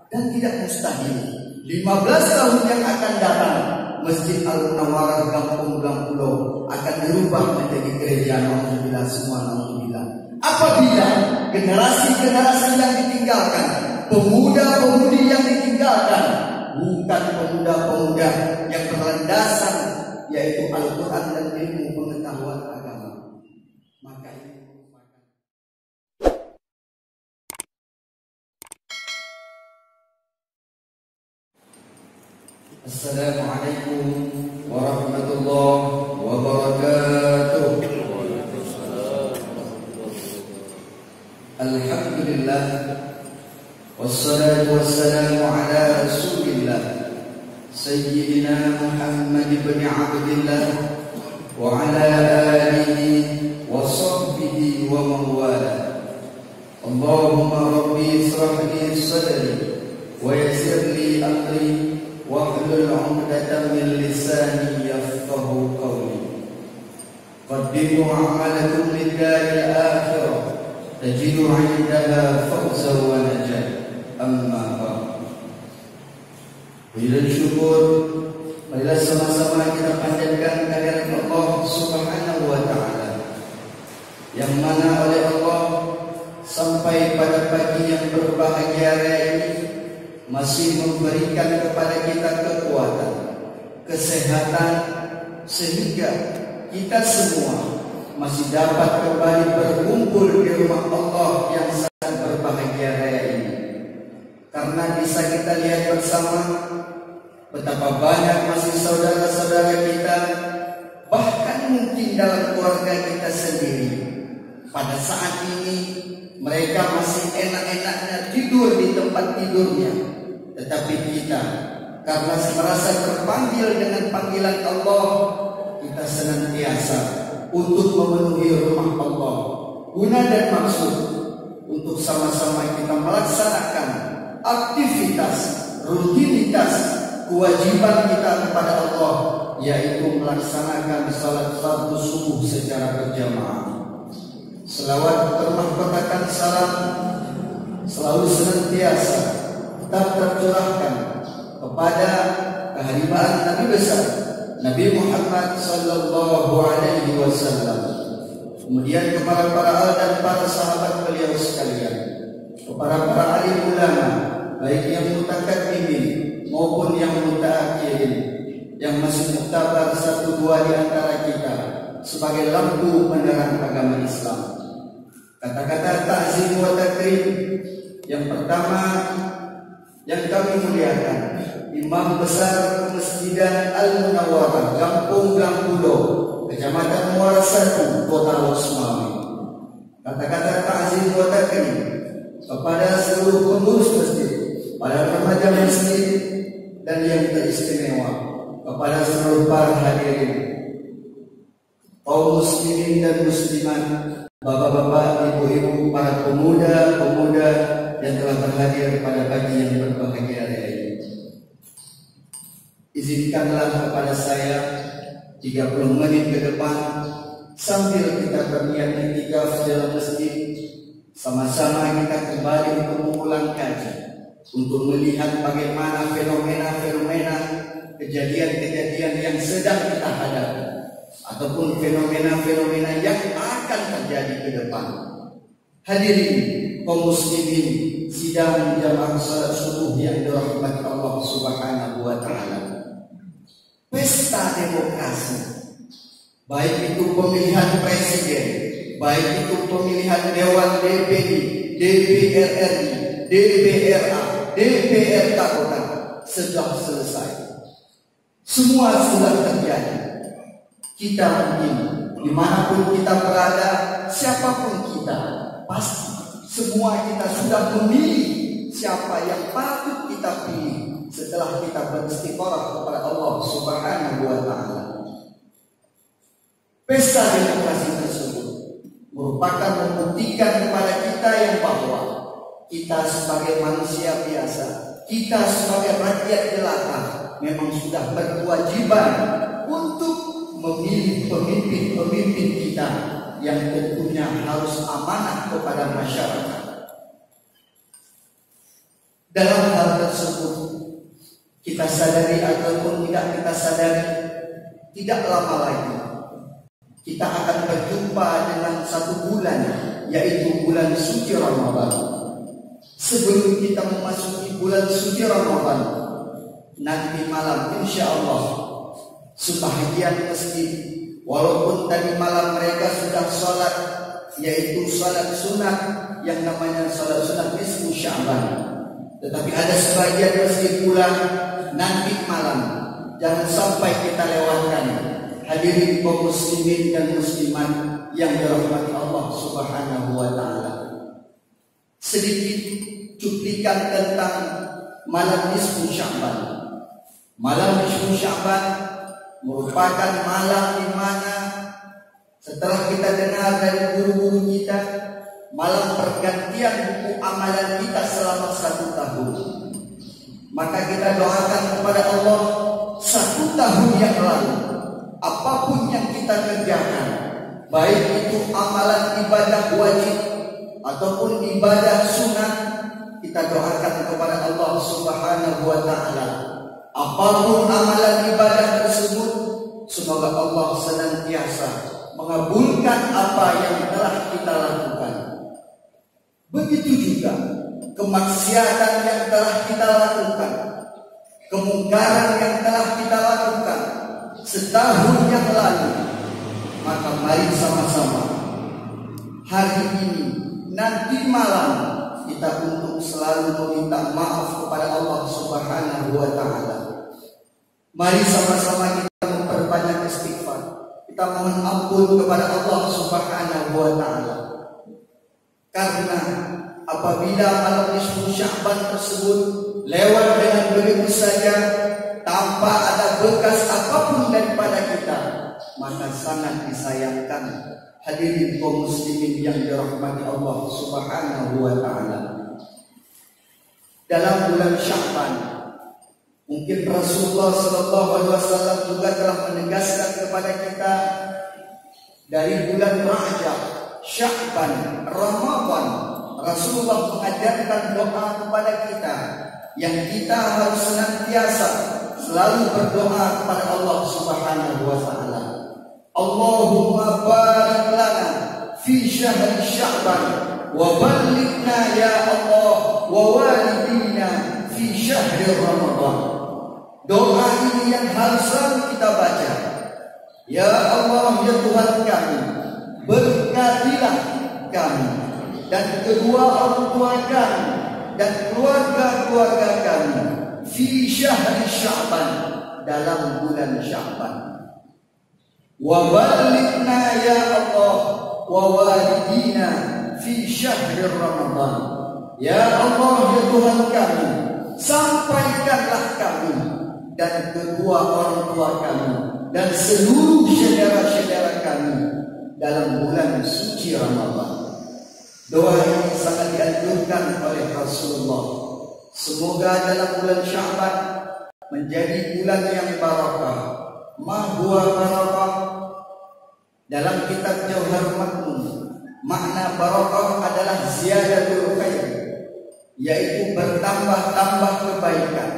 dan tidak mustahil 15 tahun yang akan datang Masjid Al-Munawwarah Kampung Pulau akan dirubah menjadi gereja. Alhamdulillah, semua alhamdulillah. Apabila generasi-generasi yang ditinggalkan, pemuda-pemudi yang ditinggalkan, bukan pemuda-pemuda yang berlandasan yaitu Al-Quran dan ilmu pengetahuan agama, maka ini merupakan Assalamualaikum warahmatullahi wabarakatuh. Alhamdulillah, wassalatu wassalamu ala rasulillah Sayyidina Muhammad ibn Abdillah wa ala alihi wa sahbihi wa mawala. Allahumma rabbi israh li sadri wa yassir li amri wahlul 'uqdatam min lisani yafqahu qawli. Qaddimu a'malakum lid-daril akhirah tajidu 'indaha fawzan wa najah. Amma ba'd. Bila syukur, marilah sama-sama kita panjatkan kehadirat Allah Subhanahu wa taala, yang mana oleh Allah sampai pada pagi yang berbahagia ini masih memberikan kepada kita kekuatan, kesehatan, sehingga kita semua masih dapat kembali berkumpul di rumah Allah yang sangat berbahagia ini. Karena bisa kita lihat bersama betapa banyak masih saudara-saudara kita, bahkan mungkin dalam keluarga kita sendiri, pada saat ini mereka masih enak-enaknya tidur di tempat tidurnya. Tetapi kita, karena merasa terpanggil dengan panggilan Allah, kita senantiasa untuk memenuhi rumah Allah. Guna dan maksud untuk sama-sama kita melaksanakan aktivitas, rutinitas, kewajiban kita kepada Allah, yaitu melaksanakan salat fardu subuh secara berjamaah. Selawat bermahkotakan salam selalu senantiasa tetap tercurahkan kepada kehadiran Nabi besar Nabi Muhammad sallallahu alaihi wasallam, kemudian kepada para al dan para sahabat beliau sekalian, kepada para alim ulama, baik yang mutakaddimin maupun yang mutaakhirin, yang masih muktabar satu dua di antara kita sebagai lampu penerang agama Islam. Kata-kata ta'zim wa takrim yang pertama yang kami muliakan, Imam Besar Masjidan Al-Munawwarah Kampung Pulau, Kecamatan Muara Satu, Kota Losmawi. Kata-kata ta'zim wa takrim kepada seluruh pengurus masjid, para remaja masjid, dan yang teristimewa kepada seluruh para hadirin, kaum muslimin dan muslimat, bapak-bapak, ibu-ibu, para pemuda-pemuda yang telah berhadir pada pagi yang berbahagia ini. Izinkanlah kepada saya 30 menit ke depan sambil kita berniat iktikaf dalam masjid, sama-sama kita kembali untuk mengulang kaji, untuk melihat bagaimana fenomena-fenomena, kejadian-kejadian yang sedang kita hadapi, ataupun fenomena-fenomena yang akan terjadi ke depan. Hadirin kaum muslimin sidang jamaah salat subuh yang dirahmati Allah Subhanahu wa taala. Pesta demokrasi, baik itu pemilihan presiden, baik itu pemilihan dewan DPD, DPR RI, DPRA, DPRK kota, sudah selesai. Semua sudah terjadi. Kita mungkin dimanapun kita berada, siapapun kita, pasti semua kita sudah memilih siapa yang patut kita pilih setelah kita beristiqorah kepada Allah Subhanahu wa taala. Pesta demokrasi tersebut merupakan membuktikan kepada kita yang bahwa kita sebagai manusia biasa, kita sebagai rakyat jelata memang sudah berkewajiban untuk memilih pemimpin-pemimpin kita yang tentunya harus amanah kepada masyarakat. Dalam hal tersebut kita sadari ataupun tidak kita sadari, tidak lama lagi kita akan berjumpa dengan satu bulan, yaitu bulan suci Ramadan. Sebelum kita memasuki bulan suci Ramadan, nanti malam insya Allah sebahagian masjid, walaupun tadi malam mereka sudah sholat, yaitu sholat sunat yang namanya sholat sunat nisfu Sya'ban, tetapi ada sebagian masjid pula nanti malam. Jangan sampai kita lewatkan. Hadirin kaum muslimin dan muslimat yang dirahmati Allah Subhanahu wa taala. Sedikit cuplikan tentang malam nisfu Sya'ban. Malam nisfu Sya'ban merupakan malam di mana setelah kita dengar dari guru-guru kita, malam pergantian buku amalan kita selama 1 tahun. Maka kita doakan kepada Allah 1 tahun yang lalu, apapun yang kita kerjakan, baik itu amalan ibadah wajib ataupun ibadah sunnah, kita doakan kepada Allah Subhanahu wa taala, apapun amalan ibadah tersebut, semoga Allah senantiasa mengabulkan apa yang telah kita lakukan. Begitu juga kemaksiatan yang telah kita lakukan, kemungkaran yang telah kita lakukan setahun yang lalu. Maka mari sama-sama hari ini, nanti malam, kita untuk selalu meminta maaf kepada Allah Subhanahu wa taala. Mari sama-sama kita memperbanyak istighfar. Kita mohon ampun kepada Allah Subhanahu wa taala. Karena apabila malam nisfu Sya'ban tersebut lewat dengan begitu saja tanpa ada bekas apapun daripada kita, maka sangat disayangkan. Hadirin kaum muslimin yang dirahmati Allah Subhanahu wa taala. Dalam bulan Sya'ban, mungkin Rasulullah sallallahu alaihi wasallam juga telah menegaskan kepada kita, dari bulan Rajab, Sya'ban, Ramadan, Rasulullah mengajarkan doa kepada kita yang kita harus senantiasa selalu berdoa kepada Allah Subhanahu wa taala. Allahumma barik lana fi syahri Sya'ban wa ballighna ya Allah wa walidina fi syahri Ramadan. Doa ini yang harus selalu kita baca. Ya Allah, ya Tuhan kami, berkatilah kami dan kedua orang tua kami dan keluarga-keluarga kami fi syahri Sya'ban, dalam bulan Sya'ban. Wa balighna ya Allah wa walidina fi syahri Ramadan. Ya Allah, ya Tuhan kami, sampaikanlah kami dan kedua orang tua kami dan seluruh saudara-saudara kami dalam bulan suci Ramadan. Doa ini sangat dianjurkan oleh Rasulullah. Semoga dalam bulan Sya'ban menjadi bulan yang barakah. Ma huwa barakah? Dalam kitab Jauhar Maknun, makna barakah adalah ziyadatul khair, yaitu bertambah-tambah kebaikan.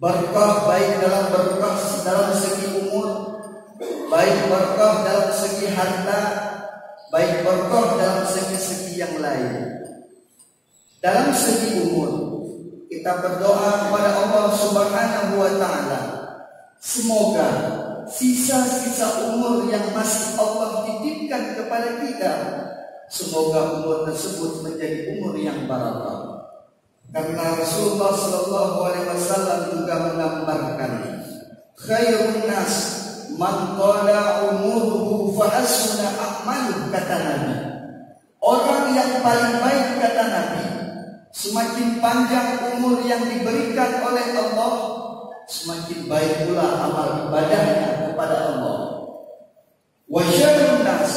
Berkah baik dalam segi umur, baik berkah dalam segi harta, baik berkah dalam segi-segi yang lain. Dalam segi umur, kita berdoa kepada Allah Subhanahu wa taala, semoga sisa-sisa umur yang masih Allah titipkan kepada kita, semoga umur tersebut menjadi umur yang barakah. Karena Rasulullah sallallahu alaihi wasallam juga menggambarkan, khairun nas man qala umuruhu fa hasuna a'maluhu, kata Nabi. Orang yang paling baik, kata Nabi, semakin panjang umur yang diberikan oleh Allah, semakin baik pula amal ibadahnya kepada Allah. Wa syarrun nas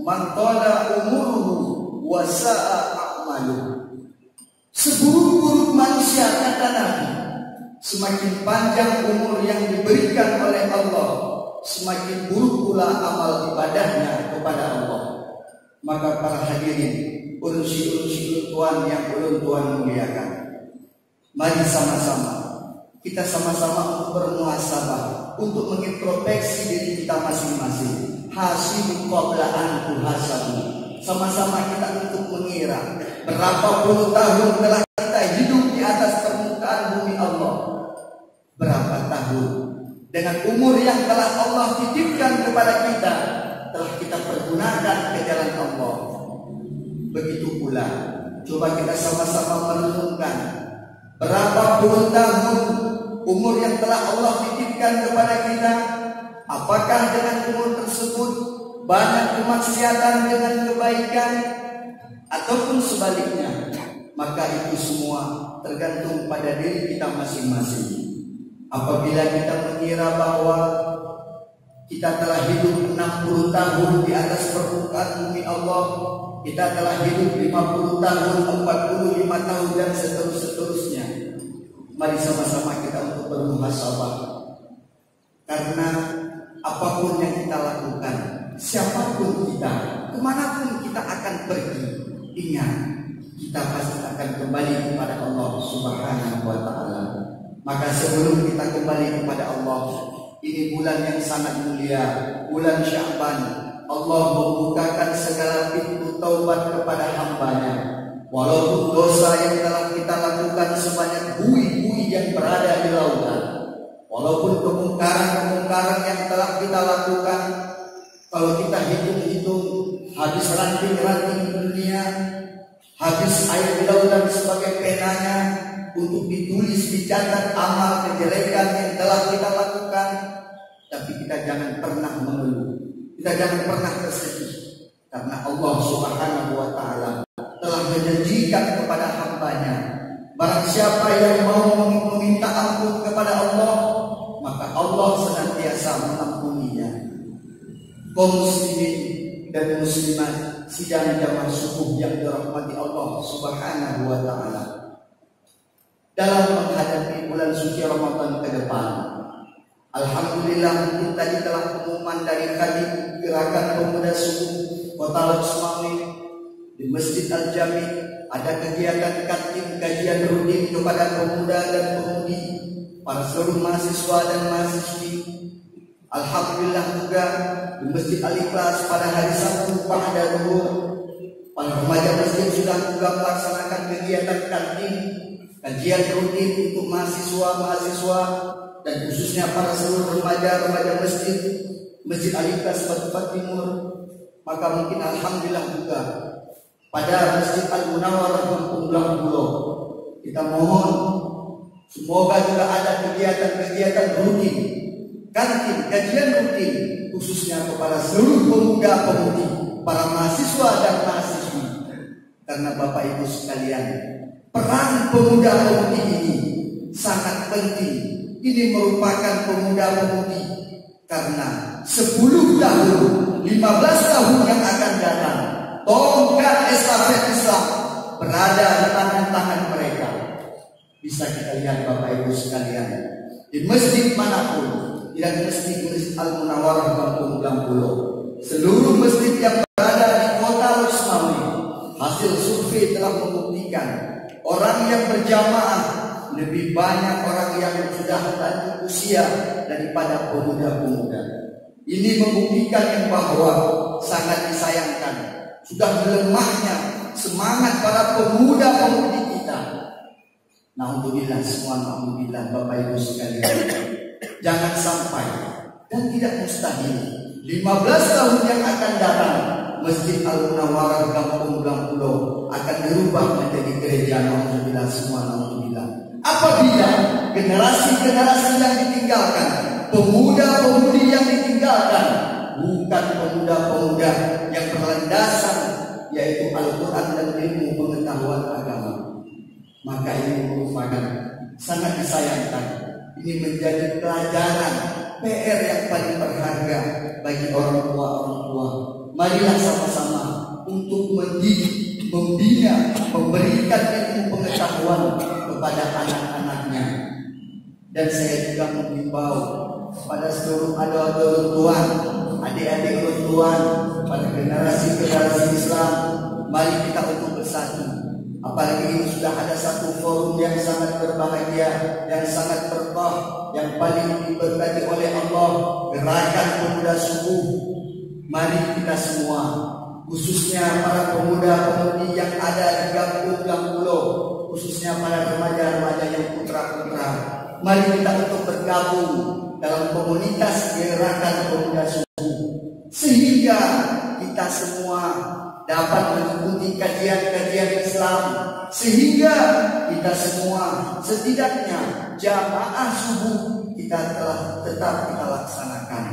man qala umuruhu wa sa'a a'maluhu. Seburuk-buruk manusia, kata Nabi, semakin panjang umur yang diberikan oleh Allah, semakin buruk pula amal ibadahnya kepada Allah. Maka para hadirin, urunsi Tuhan yang Tuhan muliakan. Mari sama-sama kita sama-sama untuk bermuhasabah, untuk mengintrospeksi diri kita masing-masing. Hasibu qabla an tuhasabu. Sama-sama kita untuk mengira berapa puluh tahun telah kita hidup di atas permukaan bumi Allah. Berapa tahun dengan umur yang telah Allah titipkan kepada kita telah kita pergunakan ke jalan Allah. Begitu pula, coba kita sama-sama merenungkan berapa puluh tahun umur yang telah Allah titipkan kepada kita. Apakah dengan umur tersebut banyak kemaksiatan dengan kebaikan, ataupun sebaliknya? Maka itu semua tergantung pada diri kita masing-masing. Apabila kita mengira bahwa kita telah hidup 60 tahun di atas permukaan bumi Allah, kita telah hidup 50 tahun, 45 tahun dan seterusnya. Mari sama-sama kita untuk bermuhasabah. Karena apapun yang kita lakukan, siapapun kita, kemanapun kita akan pergi, ingat, kita pasti akan kembali kepada Allah Subhanahu wa Ta'ala. Maka sebelum kita kembali kepada Allah, ini bulan yang sangat mulia, bulan Sya'ban. Allah membukakan segala pintu taubat kepada hambanya. Walaupun dosa yang telah kita lakukan sebanyak bui-bui yang berada di lautan, walaupun kemungkaran-kemungkaran yang telah kita lakukan, kalau kita hitung-hitung habis ranting-ranting dunia, habis air di lautan sebagai penanya untuk ditulis, dicatat amal kejelekan yang telah kita lakukan. Tapi kita jangan pernah mengeluh, kita jangan pernah tersedih, karena Allah Subhanahu wa Ta'ala telah menjanjikan kepada hambanya, barang siapa yang mau meminta ampun kepada Allah, maka Allah senantiasa mengampuninya. Kaum muslimin dan muslimat sidang jamaah subuh yang dirahmati Allah Subhanahu wa Ta'ala, dalam menghadapi bulan suci Ramadan ke depan, alhamdulillah mungkin tadi telah pengumuman dari Kadin Gerakan Pemuda Subuh Kota Loksmawi di Masjid Al-Jami, ada kegiatan kantin kajian rutin kepada pemuda dan pemudi, para seluruh mahasiswa dan mahasiswi. Alhamdulillah juga di Masjid Al-Ikhlas pada hari Sabtu pada zuhur, para remaja masjid sudah juga melaksanakan kegiatan kantin kajian rutin untuk mahasiswa-mahasiswa dan khususnya para seluruh remaja Masjid Al-Ikhlas Batubara Timur. Maka mungkin alhamdulillah juga pada Masjid Al-Munawwarah Kampung Pulau, kita mohon semoga juga ada kegiatan-kegiatan rutin, kantin, kajian rutin, khususnya kepada seluruh pemuda-pemudi, para mahasiswa dan mahasiswi. Karena Bapak Ibu sekalian, peran pemuda-pemudi ini sangat penting. Ini merupakan pemuda-pemudi karena 10 tahun, 15 tahun yang akan datang, tongkat estafet Islam berada di tangan-tangan mereka. Bisa kita lihat Bapak Ibu sekalian, di masjid manapun, tidak Masjid Al-Munawwarah Kampung Pulau, seluruh masjid yang berada di kota Loksmawi, hasil survei telah membuktikan orang yang berjamaah lebih banyak orang yang sudah lanjut usia daripada pemuda-pemuda. Ini membuktikan yang bahwa sangat disayangkan sudah melemahnya semangat para pemuda-pemudi kita. Alhamdulillah, semua alhamdulillah Bapak Ibu sekalian. Jangan sampai dan tidak mustahil 15 tahun yang akan datang Masjid Al-Munawwarah Kampung Pulau akan dirubah menjadi gereja. Alhamdulillah, semua alhamdulillah. Apabila generasi-generasi yang ditinggalkan, pemuda-pemudi yang ditinggalkan, bukan pemuda-pemuda yang berlandasan yaitu Al-Quran dan ilmu pengetahuan agama, maka ini merupakan sangat disayangkan. Ini menjadi pelajaran PR yang paling berharga bagi orang tua. Marilah sama-sama untuk mendidik, membina, memberikan ilmu pengetahuan kepada anak-anaknya. Dan saya juga mengimbau pada seluruh orang tua, adik-adik orang tua, pada generasi Islam, mari kita untuk bersatu. Apalagi ini sudah ada satu forum yang sangat berbahagia, yang sangat berkah, yang paling diberkati oleh Allah, Gerakan Pemuda Subuh. Mari kita semua, khususnya para pemuda-pemudi yang ada di kampung-kampung pulau, khususnya para remaja-remaja yang putra-putra, mari kita untuk bergabung dalam komunitas Gerakan Pemuda Subuh, sehingga kita semua dapat mengikuti kajian-kajian Islam, sehingga kita semua setidaknya jamaah subuh kita telah tetap kita laksanakan.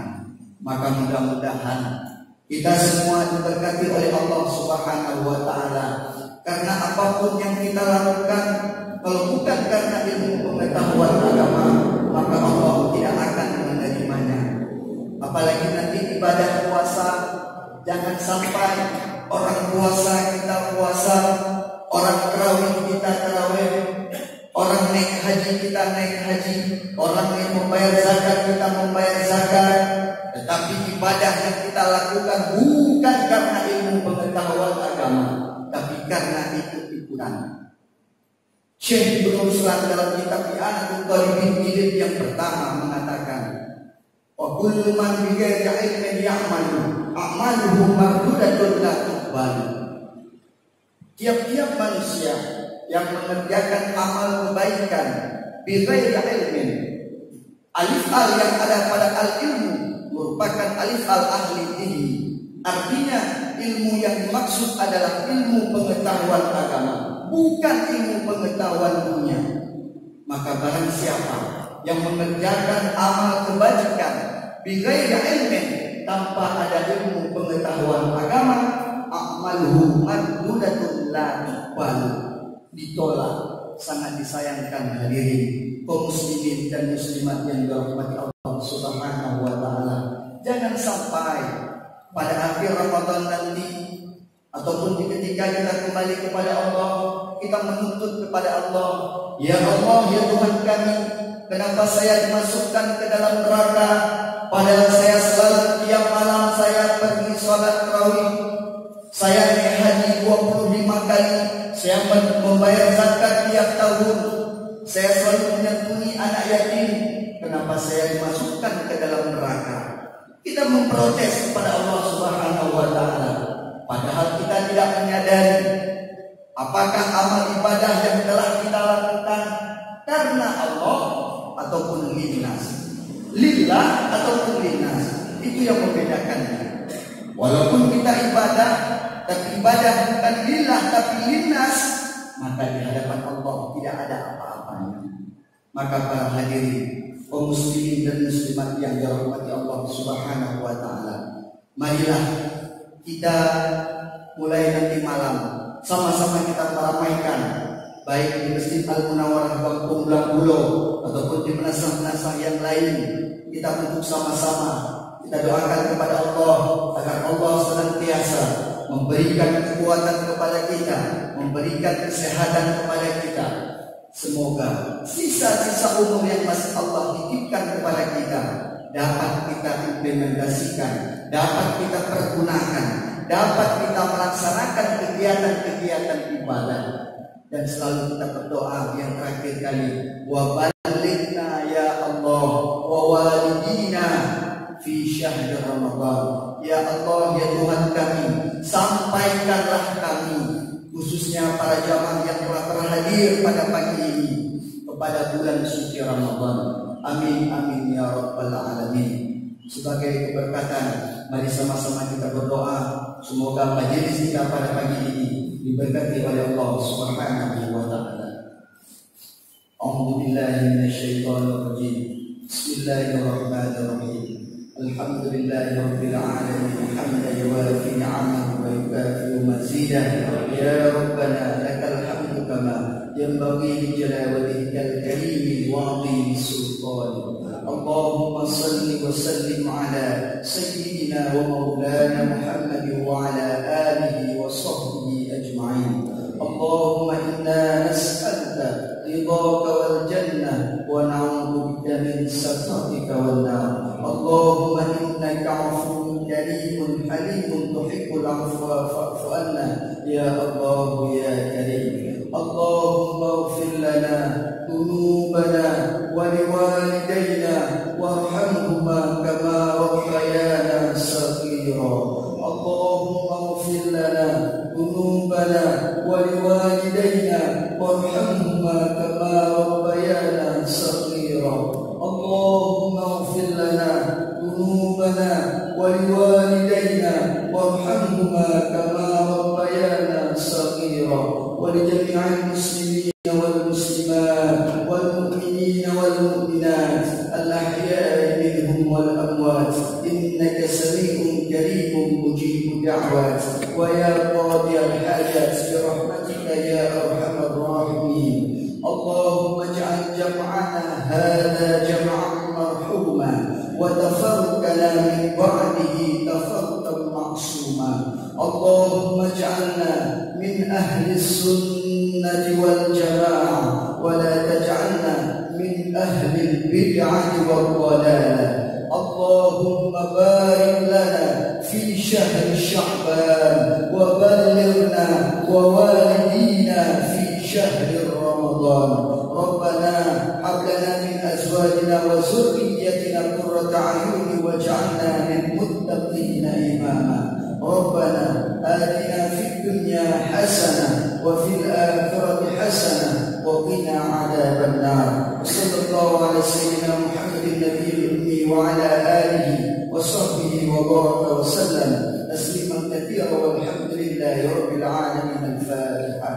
Maka mudah-mudahan kita semua diberkati oleh Allah Subhanahu wa Ta'ala. Karena apapun yang kita lakukan, kalau bukan karena ilmu pengetahuan agama, maka Allah tidak akan menerimanya. Apalagi nanti ibadah puasa, jangan sampai orang puasa kita puasa, orang tarawih kita tarawih, orang naik haji kita naik haji, orang yang membayar zakat kita membayar zakat, tetapi ibadah yang kita lakukan bukan karena ilmu pengetahuan agama, tapi karena ikut-ikutan. Syekh Ibnu Ruslan dalam kitab I'anatul Talibin jilid yang pertama mengatakan, wa kullu man bi ghairi ilmin ya'malu a'maluhu mardudatun la tuqbal. Tiap-tiap manusia yang mengerjakan amal kebaikan bi ghairi ilmin, alif al yang ada pada al ilmu merupakan alif al ahli ini. Artinya ilmu yang dimaksud adalah ilmu pengetahuan agama, bukan ilmu pengetahuan dunia. Maka barang siapa yang mengerjakan amal kebajikan bighairi ilmin, tanpa ada ilmu pengetahuan agama, a'maluhu mardudatun la tuqbal, ditolak. Sangat disayangkan hadirin kaum muslimin dan muslimat yang dirahmati Allah Subhanahu wa Ta'ala. Jangan sampai pada akhir Ramadan nanti ataupun ketika kita kembali kepada Allah, kita menuntut kepada Allah, ya Allah, ya Tuhan kami, kenapa saya dimasukkan ke dalam neraka, padahal saya selalu tiap malam saya pergi sholat tarawih, saya naik haji 25 kali, saya membayar zakat tiap tahun, saya selalu menyantuni anak yatim, kenapa saya dimasukkan ke dalam neraka? Kita memprotes kepada Allah Subhanahu wa Ta'ala, padahal kita tidak menyadari apakah amal ibadah yang telah kita lakukan karena Allah ataupun linnas, lillah ataupun linnas. Itu yang membedakannya. Walaupun kita ibadah, tapi ibadah bukan lillah tapi linnas, maka di hadapan Allah tidak ada apa-apanya. Maka para hadirin, kaum muslimin dan muslimat yang dirahmati Allah Subhanahu wa Ta'ala, marilah kita mulai nanti malam sama-sama kita meramaikan, baik di Masjid Al-Munawwarah Kampung Blambulo ataupun di penasah-penasah yang lain. Kita untuk sama-sama kita doakan kepada Allah agar Allah senantiasa memberikan kekuatan kepada kita, memberikan kesehatan kepada kita. Semoga sisa-sisa umur yang masih Allah titipkan kepada kita dapat kita implementasikan, dapat kita pergunakan, dapat kita melaksanakan kegiatan-kegiatan ibadah. Dan selalu kita berdoa yang terakhir kali, wa balighna ya Allah wa walidina fi syahr Ramadan. Ya Allah, ya Tuhan kami, sampaikanlah kami, khususnya para jamaah yang telah terhadir pada pagi ini, kepada bulan suci Ramadan. Amin amin ya rabbal alamin. Sebagai keberkatan, mari sama-sama kita berdoa semoga majelis kita pada pagi ini diberkati oleh Allah Subhanahu wa Ta'ala. A'udzu billahi minasyaitonir rajim. Bismillahirrahmanirrahim. Alhamdulillahi rabbil alamin. Hamdan yuwafi ni'amahu wa yukafi mazidah. Ya Rabbana lakal hamdu kama yanbaghi li jalali wajhikal karim wa 'azimi sultanik. Allahumma salli wa sallim ala sayyidina wa maulana Muhammad wa ala alihi wa sahbihi ajma'in. Allahumma inna nas'aluka ridhaka wal jannah wa na'udzu bika min sakhatika wan nar. Allahumma innaka 'afuwwun karimun halimun tuhibbul 'afwa fa'fu 'anna يا الله يا كريم. اللهم اغفر لنا ذنوبنا ولوالدينا وارحمهما كما ربيانا صغيرا. اللهم اغفر لنا ذنوبنا ولوالدينا وارحمهما كما ربيانا صغيرا. اللهم اغفر لنا ذنوبنا ولوالدينا وارحمهما كما ربيانا صغيرا. ولجميع المسلمين والمسلمات والمؤمنين والمؤمنات الأحياء منهم والأموات إنك سميع قريب مجيب الدعوات ويا قاضي الحاجات برحمتك يا أرحم الراحمين. اللهم اجعل جمعنا هذا جمعا مرحوما وتفرقنا من بعده تفرقا معصوما. اللهم اجعلنا من أهل السنة والجماعة ولا تجعلنا من أهل البدعة والضلالة. اللهم بارك لنا في شهر شعبان وبلغنا ووالدينا في شهر رمضان. ربنا هب لنا من أزواجنا وذريتنا قرة أعين واجعلنا للمتقين إماما. ربنا آتنا في الدنيا حسنة وفي الآخرة حسنة وقنا عذاب النار. صلى الله على سيدنا محمد النبي الأمي وعلى آله وصحبه وبارك وسلم تسليما كثيرا والحمد لله رب العالمين. الفاتحة.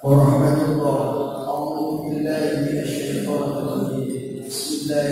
ورحمة الله. أعوذ بالله من الشيطان الرجيم. بسم الله